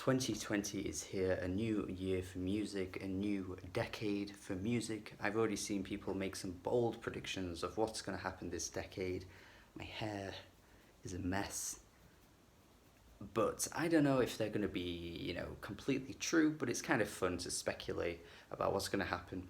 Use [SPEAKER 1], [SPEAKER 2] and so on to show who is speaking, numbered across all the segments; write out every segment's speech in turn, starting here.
[SPEAKER 1] 2020 is here, a new year for music, a new decade for music. I've already seen people make some bold predictions of what's going to happen this decade. My hair is a mess. But I don't know if they're going to be, completely true, but it's kind of fun to speculate about what's going to happen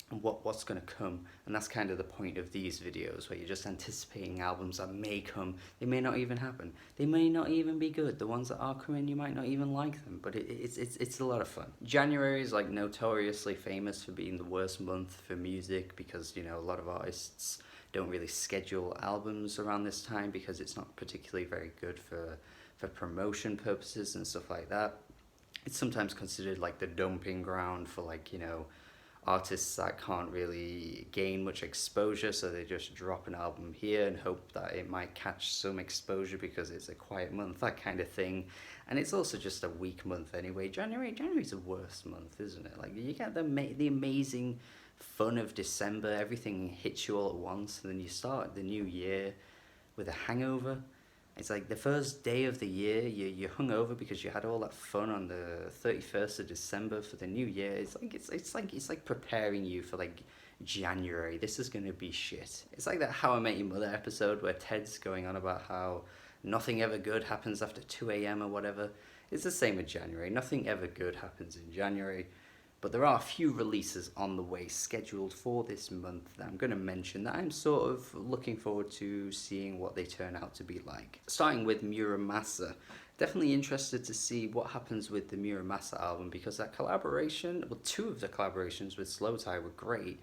[SPEAKER 1] and what's going to come. And that's kind of the point of these videos, where you're just anticipating albums that may come. They may not even happen. They may not even be good. The ones that are coming, you might not even like them, but it's a lot of fun. January is like notoriously famous for being the worst month for music because, a lot of artists don't really schedule albums around this time because it's not particularly very good for promotion purposes and stuff like that. It's sometimes considered like the dumping ground for artists that can't really gain much exposure, so they just drop an album here and hope that it might catch some exposure because it's a quiet month, that kind of thing. And it's also just a weak month anyway. January's the worst month, isn't it? Like, you get the amazing fun of December, everything hits you all at once, and then you start the new year with a hangover. It's like the first day of the year, you're hungover because you had all that fun on the 31st of December for the new year. It's like preparing you for like January. This is gonna be shit. It's like that How I Met Your Mother episode where Ted's going on about how nothing ever good happens after 2 a.m. or whatever. It's the same with January. Nothing ever good happens in January. But there are a few releases on the way scheduled for this month that I'm going to mention that I'm sort of looking forward to seeing what they turn out to be like. Starting with Muramasa. Definitely interested to see what happens with the Muramasa album because that collaboration, well, two of the collaborations with Slow Tie were great.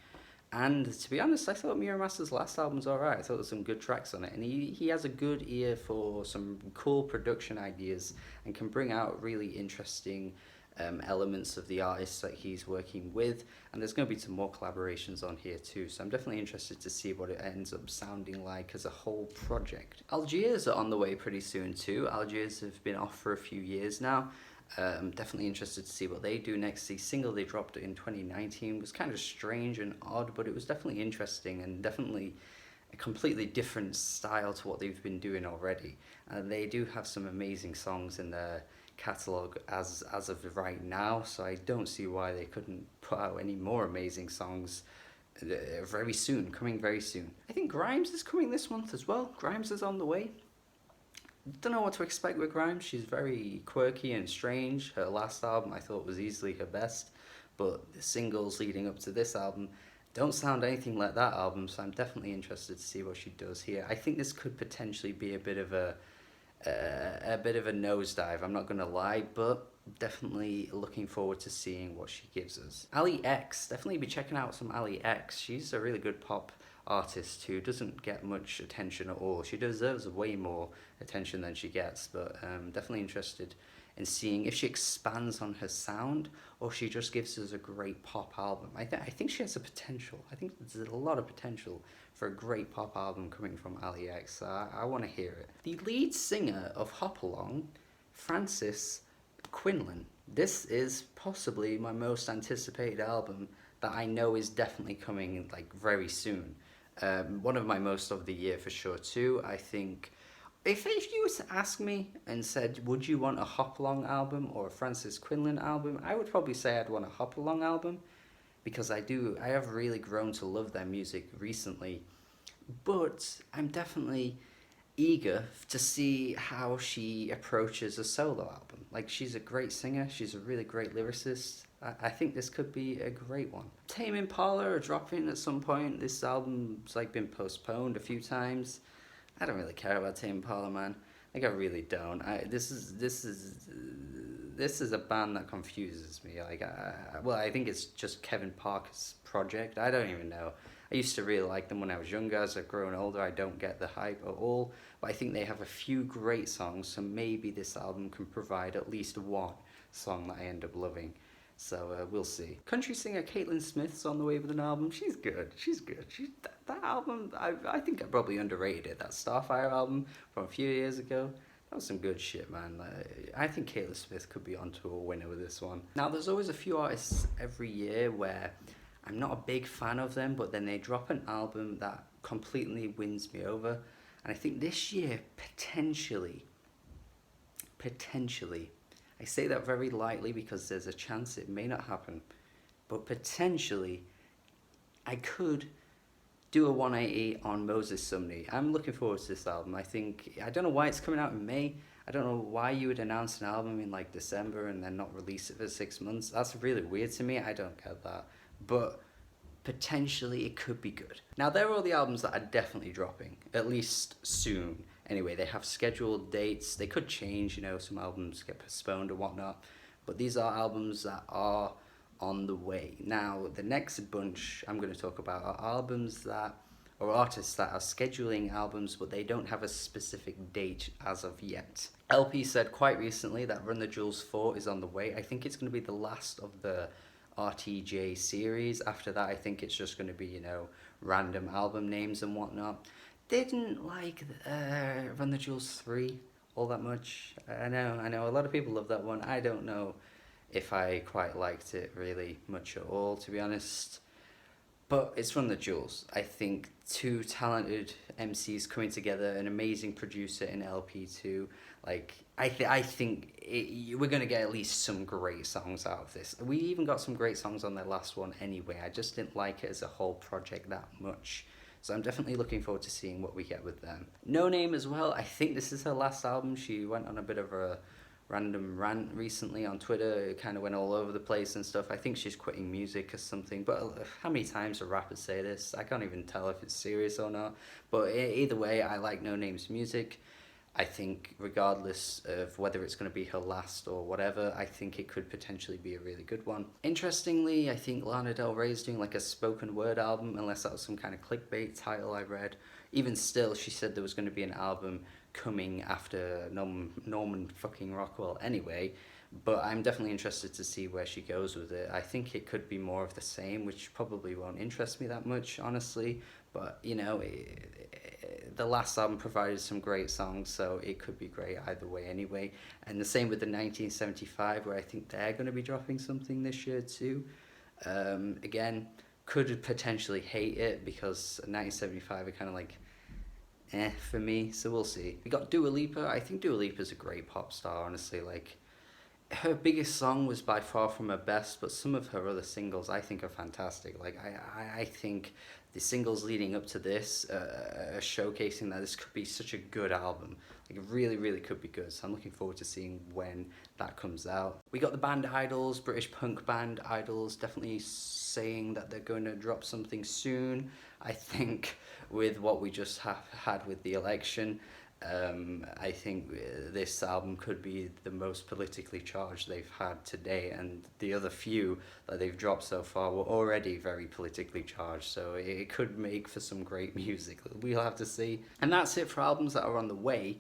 [SPEAKER 1] And to be honest, I thought Muramasa's last album was alright. I thought there was some good tracks on it. And he has a good ear for some cool production ideas and can bring out really interesting elements of the artists that he's working with, and there's going to be some more collaborations on here too, so I'm definitely interested to see what it ends up sounding like as a whole project. Algiers are on the way pretty soon too. Algiers have been off for a few years now. I'm definitely interested to see what they do next. The single they dropped in 2019 was kind of strange and odd, but it was definitely interesting and definitely a completely different style to what they've been doing already. And they do have some amazing songs in their catalogue as of right now, so I don't see why they couldn't put out any more amazing songs very soon, coming very soon. I think Grimes is coming this month as well. Grimes is on the way. Don't know what to expect with Grimes. She's very quirky and strange. Her last album I thought was easily her best, but the singles leading up to this album don't sound anything like that album, so I'm definitely interested to see what she does here. I think this could potentially be a bit of a nosedive, I'm not gonna lie, but definitely looking forward to seeing what she gives us. Ali X, definitely be checking out some Ali X. She's a really good pop artist who doesn't get much attention at all. She deserves way more attention than she gets, but definitely interested in seeing if she expands on her sound or she just gives us a great pop album. I think she has a potential. I think there's a lot of potential for a great pop album coming from Ali X. I want to hear it. The lead singer of Hop Along, Frances Quinlan. This is possibly my most anticipated album that I know is definitely coming like very soon. One of my most of the year for sure too. I think if you were to ask me and said, would you want a Hop Along album or a Frances Quinlan album, I would probably say I'd want a Hop Along album because I have really grown to love their music recently, but I'm definitely eager to see how she approaches a solo album. Like, she's a great singer, she's a really great lyricist. I think this could be a great one. Tame Impala are dropping at some point. This album's like been postponed a few times. I don't really care about Tame Impala, man. Like, I really don't. This is a band that confuses me. Like, I think it's just Kevin Parker's project. I don't even know. I used to really like them when I was younger. As I've grown older, I don't get the hype at all. But I think they have a few great songs, so maybe this album can provide at least one song that I end up loving. So we'll see. Country singer Caitlin Smith's on the way with an album. She's good. That album, I think I probably underrated it. That Starfire album from a few years ago. That was some good shit, man. I think Caitlin Smith could be onto a winner with this one. Now, there's always a few artists every year where I'm not a big fan of them, but then they drop an album that completely wins me over. And I think this year, potentially, I say that very lightly because there's a chance it may not happen. But potentially, I could do a 180 on Moses Sumney. I'm looking forward to this album. I don't know why it's coming out in May. I don't know why you would announce an album in like December and then not release it for 6 months. That's really weird to me. I don't get that. But potentially it could be good. Now, there are all the albums that are definitely dropping, at least soon. Anyway, they have scheduled dates. They could change, some albums get postponed or whatnot. But these are albums that are on the way. Now, the next bunch I'm going to talk about are artists that are scheduling albums, but they don't have a specific date as of yet. LP said quite recently that Run the Jewels 4 is on the way. I think it's going to be the last of the RTJ series. After that, I think it's just going to be, random album names and whatnot. Didn't like Run the Jewels 3 all that much. I know, a lot of people love that one. I don't know if I quite liked it really much at all, to be honest. But it's Run the Jewels. I think two talented MCs coming together, an amazing producer in LP2. I think we're going to get at least some great songs out of this. We even got some great songs on their last one anyway. I just didn't like it as a whole project that much. So I'm definitely looking forward to seeing what we get with them. No Name as well. I think this is her last album. She went on a bit of a random rant recently on Twitter. It kind of went all over the place and stuff. I think she's quitting music or something. But how many times do rappers say this? I can't even tell if it's serious or not. But either way, I like No Name's music. I think regardless of whether it's going to be her last or whatever, I think it could potentially be a really good one. Interestingly, I think Lana Del Rey is doing like a spoken word album, unless that was some kind of clickbait title I read. Even still, she said there was going to be an album coming after Norman fucking Rockwell anyway, but I'm definitely interested to see where she goes with it. I think it could be more of the same, which probably won't interest me that much, honestly, but the last album provided some great songs, so it could be great either way anyway. And the same with the 1975, where I think they're going to be dropping something this year too. Again, could potentially hate it because 1975 are kind of like for me, so we'll see. We got Dua Lipa. I think Dua Lipa's a great pop star, honestly. Her biggest song was by far from her best, but some of her other singles I think are fantastic. I think the singles leading up to this are showcasing that this could be such a good album. It really, really could be good. So I'm looking forward to seeing when that comes out. We got the band Idols, British punk band Idols, definitely saying that they're going to drop something soon. I think with what we just had with the election, I think this album could be the most politically charged they've had to date, and the other few that they've dropped so far were already very politically charged, so it could make for some great music. We'll have to see. And that's it for albums that are on the way,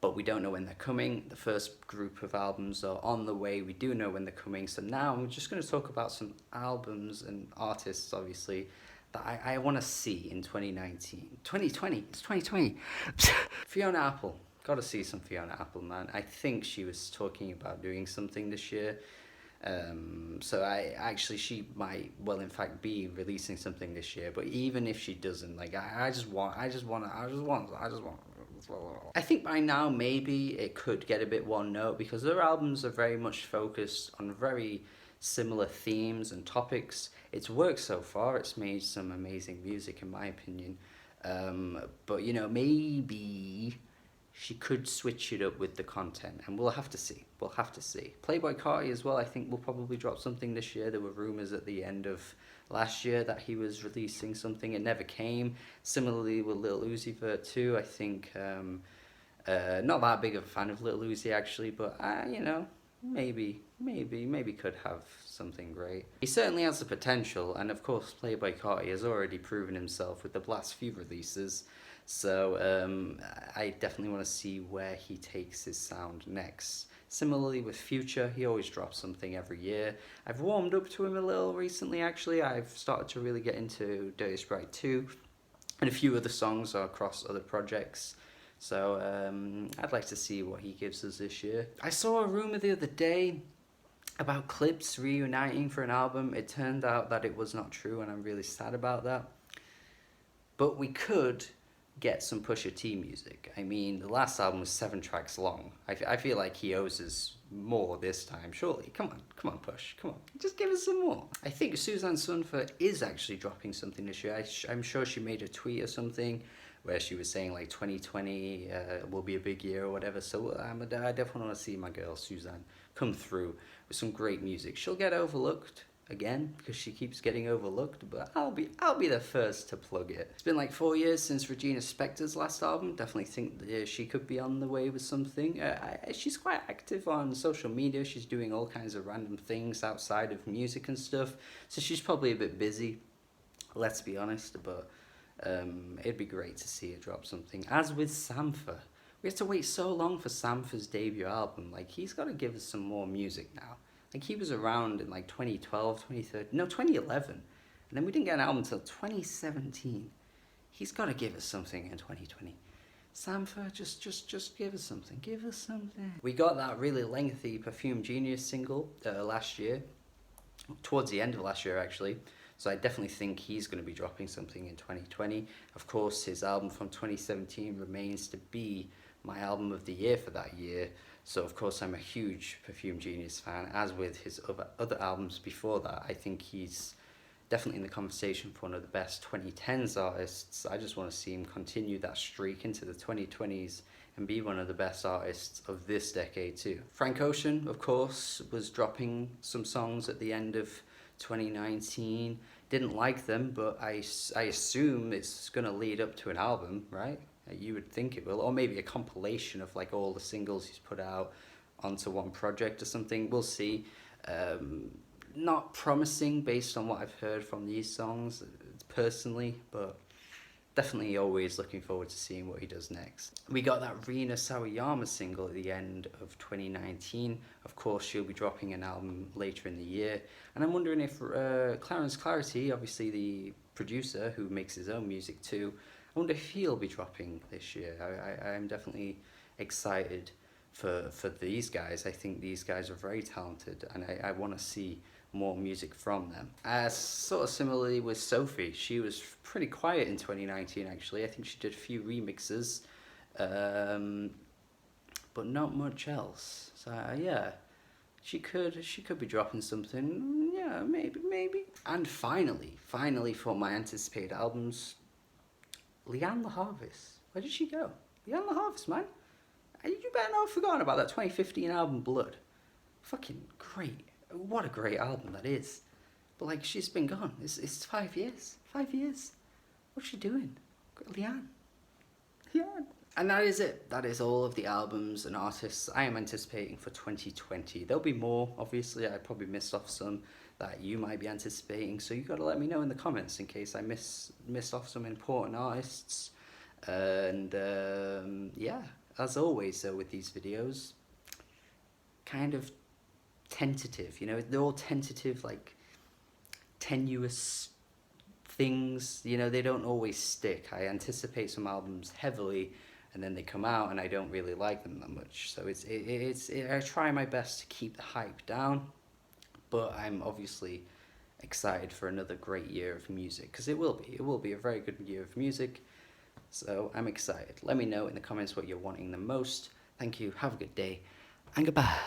[SPEAKER 1] but we don't know when they're coming. The first group of albums are on the way. We do know when they're coming, so now I'm just going to talk about some albums and artists, obviously, that I want to see in 2019. 2020, it's 2020. Fiona Apple, got to see some Fiona Apple, man. I think she was talking about doing something this year. So she might, well, in fact, be releasing something this year. But even if she doesn't, I think by now maybe it could get a bit one note, because their albums are very much focused on very similar themes and topics. It's worked so far. It's made some amazing music, in my opinion. But maybe she could switch it up with the content, and we'll have to see. Playboi Carti as well, I think will probably drop something this year. There were rumors at the end of last year that he was releasing something. It never came. Similarly with Lil Uzi Vert too. I think not that big of a fan of Lil Uzi actually, but maybe could have something great. He certainly has the potential, and of course Playboi Carti has already proven himself with the last few releases, so I definitely want to see where he takes his sound next. Similarly with Future, he always drops something every year. I've warmed up to him a little recently actually. I've started to really get into Dirty Sprite 2, and a few other songs are across other projects. So I'd like to see what he gives us this year. I saw a rumour the other day about Clips reuniting for an album. It turned out that it was not true, and I'm really sad about that. But we could get some Pusha T music. I mean, the last album was 7 tracks long. I feel like he owes us more this time, surely. Come on, Push, come on. Just give us some more. I think Suzanne Sunfer is actually dropping something this year. I'm sure she made a tweet or something where she was saying like 2020 will be a big year or whatever. So I definitely want to see my girl Suzanne come through with some great music. She'll get overlooked again because she keeps getting overlooked, but I'll be the first to plug it. It's been like 4 years since Regina Spektor's last album. Definitely think she could be on the way with something. She's quite active on social media. She's doing all kinds of random things outside of music and stuff, so she's probably a bit busy, let's be honest, but it'd be great to see her drop something. As with Sampha, we had to wait so long for Sampha's debut album. Like, he's got to give us some more music now. Like, he was around in like 2012, 2013, no, 2011. And then we didn't get an album until 2017. He's got to give us something in 2020. Sampha, just give us something. Give us something. We got that really lengthy Perfume Genius single last year. Towards the end of last year, actually. So I definitely think he's going to be dropping something in 2020. Of course, his album from 2017 remains to be my album of the year for that year. So of course I'm a huge Perfume Genius fan, as with his other albums before that. I think he's definitely in the conversation for one of the best 2010s artists. I just want to see him continue that streak into the 2020s and be one of the best artists of this decade too. Frank Ocean, of course, was dropping some songs at the end of 2019. Didn't like them, but I assume it's going to lead up to an album, right? You would think it will, or maybe a compilation of like all the singles he's put out onto one project or something. We'll see. Not promising based on what I've heard from these songs personally, but definitely always looking forward to seeing what he does next. We got that Rina Sawayama single at the end of 2019. Of course, she'll be dropping an album later in the year. And I'm wondering if Clarence Clarity, obviously the producer who makes his own music too, I wonder if he'll be dropping this year. I'm definitely excited for these guys. I think these guys are very talented, and I want to see more music from them. Sort of similarly with Sophie, she was pretty quiet in 2019 actually. I think she did a few remixes, but not much else. So yeah, she could be dropping something. Yeah, maybe. And finally for my anticipated albums, Leanne La Harvest. Where did she go? Leanne La Harvest, man. You better not have forgotten about that 2015 album, Blood. Fucking great. What a great album that is. But like, she's been gone. It's 5 years. 5 years. What's she doing? Leanne. Leanne. And that is it. That is all of the albums and artists I am anticipating for 2020. There'll be more, obviously. I probably missed off some that you might be anticipating, so you got to let me know in the comments in case I missed off some important artists. And yeah, as always though with these videos, kind of tentative, you know, they're all tentative, like tenuous things, you know, they don't always stick. I anticipate some albums heavily and then they come out and I don't really like them that much. So I try my best to keep the hype down, but I'm obviously excited for another great year of music, because it will be a very good year of music. So I'm excited. Let me know in the comments what you're wanting the most. Thank you, have a good day, and goodbye.